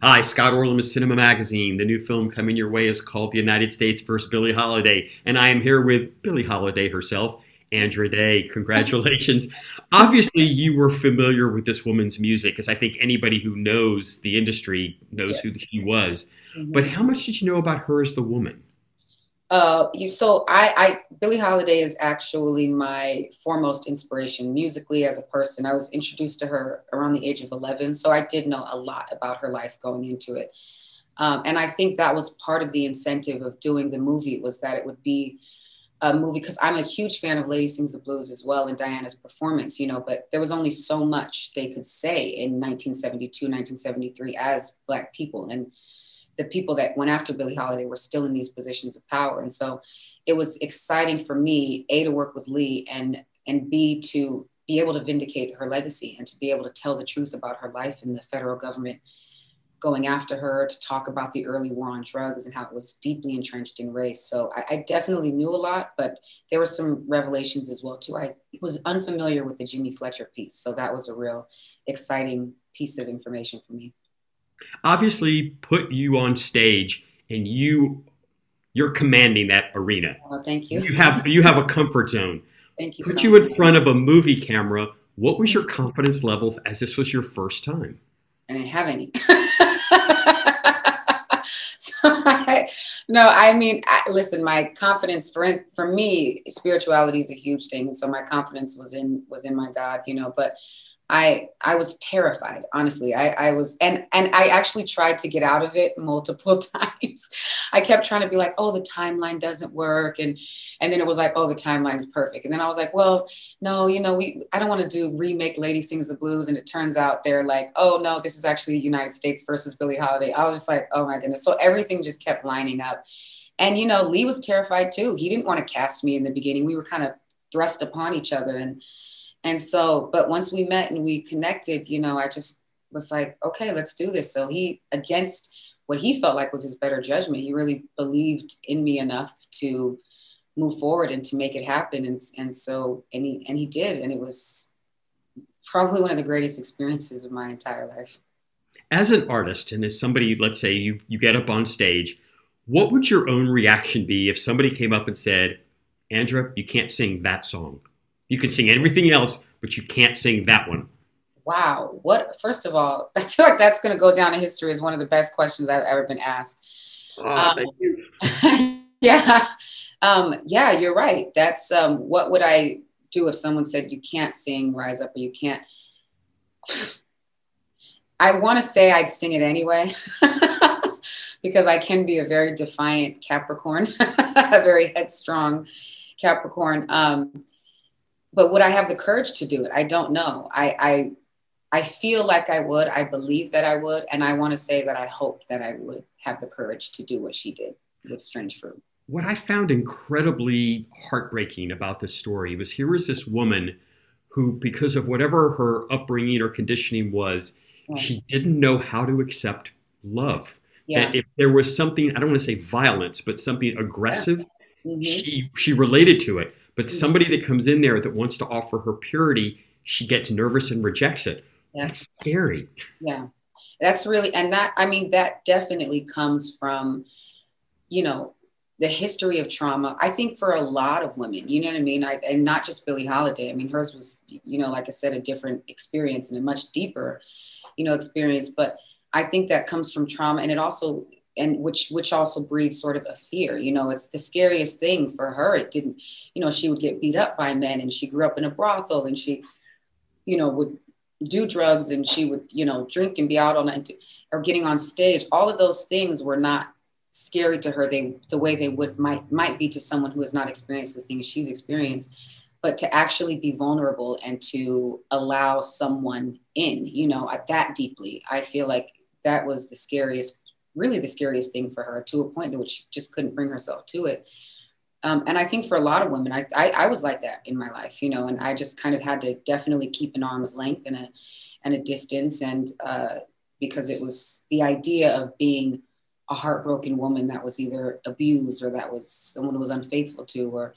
Hi, Scott Orlin with CINEMA-Magazin. The new film coming your way is called The United States vs. Billie Holiday, and I am here with Billie Holiday herself, Andra Day. Congratulations. Obviously, you were familiar with this woman's music, as I think anybody who knows the industry knows who she was. But how much did you know about her as the woman? Billie Holiday is actually my foremost inspiration musically as a person. I was introduced to her around the age of 11, so I did know a lot about her life going into it. And I think that was part of the incentive of doing the movie, was that it would be a movie, because I'm a huge fan of Lady Sings the Blues as well, and Diana's performance, but there was only so much they could say in 1972, 1973 as Black people. And the people that went after Billie Holiday were still in these positions of power. And so it was exciting for me, A, to work with Lee, and B, to be able to vindicate her legacy and to be able to tell the truth about her life and the federal government going after her, to talk about the early war on drugs and how it was deeply entrenched in race. So I definitely knew a lot, but there were some revelations as well too. I was unfamiliar with the Jimmy Fletcher piece. So that was a real exciting piece of information for me. Obviously, put you on stage, and you're commanding that arena. Oh, thank you. You have a comfort zone. Thank you Put so you much. in front of a movie camera. What was your confidence levels as this was your first time? I didn't have any. No, I mean, listen, my confidence for me, spirituality is a huge thing. And so my confidence was in my God, but I was terrified, honestly. I was, and I actually tried to get out of it multiple times. I kept trying to be like, oh, the timeline doesn't work. And then it was like, oh, the timeline's perfect. And then I was like, well, no, I don't want to do remake Lady Sings the Blues. And it turns out they're like, oh no, this is actually United States versus Billie Holiday. I was just like, oh my goodness. So everything just kept lining up. And, Lee was terrified too. He didn't want to cast me in the beginning. We were kind of thrust upon each other. And so, but once we met and we connected, I just was like, okay, let's do this. So he, against what he felt like was his better judgment, he really believed in me enough to move forward and to make it happen. And he did. And it was probably one of the greatest experiences of my entire life. As an artist, and as somebody, let's say you get up on stage, what would your own reaction be if somebody came up and said, Andra, you can't sing that song? You can sing everything else, but you can't sing that one. Wow. First of all, I feel like that's going to go down in history as one of the best questions I've ever been asked. Thank you. Yeah. Yeah, you're right. That's what would I do if someone said, you can't sing Rise Up, or you can't. I want to say I'd sing it anyway, because I can be a very defiant Capricorn, a very headstrong Capricorn. But would I have the courage to do it? I don't know. I feel like I would. I believe that I would. And I want to say that I hope that I would have the courage to do what she did with Strange Fruit. What I found incredibly heartbreaking about this story was, here was this woman who, because of whatever her upbringing or conditioning was, she didn't know how to accept love. Yeah. That if there was something, I don't want to say violence, but something aggressive, Mm-hmm. she related to it. But somebody that comes in there that wants to offer her purity, she gets nervous and rejects it. Yeah. That's scary. Yeah. That's really, and that definitely comes from, the history of trauma. I think for a lot of women, you know what I mean? And not just Billie Holiday. I mean, hers was, like I said, a different experience and a much deeper, experience. But I think that comes from trauma, and it also, and which also breeds sort of a fear. It's the scariest thing for her. It didn't, she would get beat up by men, and she grew up in a brothel, and she, would do drugs, and she would, drink and be out all night, or getting on stage. All of those things were not scary to her, the way they might be to someone who has not experienced the things she's experienced. But to actually be vulnerable and to allow someone in, that deeply, I feel like that was really the scariest thing for her, to a point in which she just couldn't bring herself to it. And I think for a lot of women, I was like that in my life, and I just kind of had to definitely keep an arm's length and a distance, and because it was the idea of being a heartbroken woman that was either abused, or that was someone who was unfaithful to, or,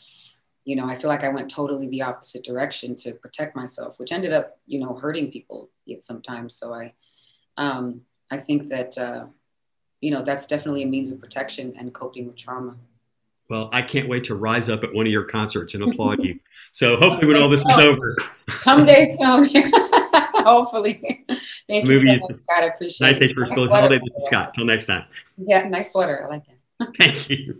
I feel like I went totally the opposite direction to protect myself, which ended up, hurting people sometimes. So I think that, you know, that's definitely a means of protection and coping with trauma. Well, I can't wait to rise up at one of your concerts and applaud you. So hopefully when all this is over. Someday soon. Hopefully. Thank you so much, Scott. I appreciate it. Nice day for Billie Holiday, Scott. Till next time. Yeah, nice sweater. I like that. Thank you.